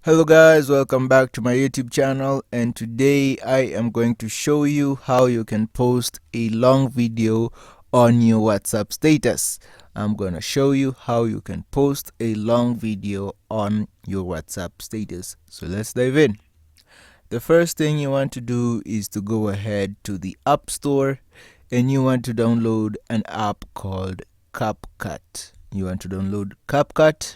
Hello guys, welcome back to my YouTube channel, and today I am going to show you how you can post a long video on your WhatsApp status. I'm going to show you how you can post a long video on your WhatsApp status. So let's dive in. The first thing you want to do is to go ahead to the App Store and you want to download an app called CapCut. You want to download CapCut.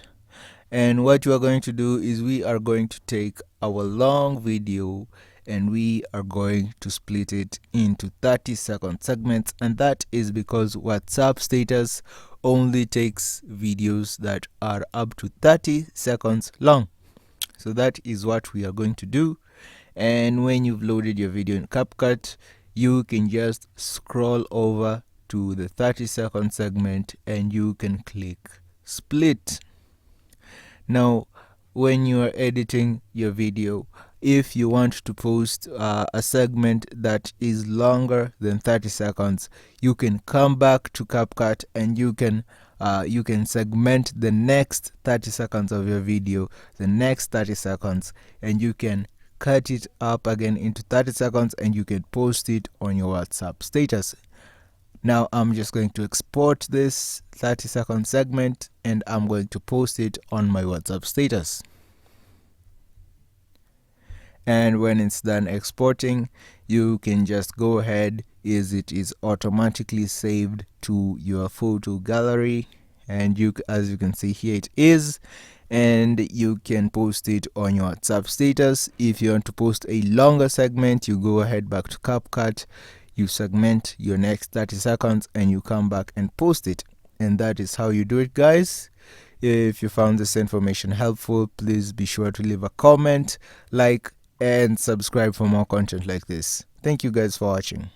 And what you are going to do is we are going to take our long video and we are going to split it into 30-second segments, and that is because WhatsApp status only takes videos that are up to 30 seconds long. So that is what we are going to do. And when you've loaded your video in CapCut, you can just scroll over to the 30-second segment and you can click split. Now, when you are editing your video, if you want to post a segment that is longer than 30 seconds, you can come back to CapCut and you can segment the next 30 seconds of your video, the next 30 seconds, and you can cut it up again into 30 seconds and you can post it on your WhatsApp status. Now I'm just going to export this 30-second segment and I'm going to post it on my WhatsApp status. And when it's done exporting, you can just go ahead, as it is automatically saved to your photo gallery, and as you can see here it is, and you can post it on your WhatsApp status. If you want to post a longer segment, you go ahead back to CapCut, you segment your next 30 seconds and you come back and post it. And that is how you do it, guys. If you found this information helpful, please be sure to leave a comment, like, and subscribe for more content like this. Thank you guys for watching.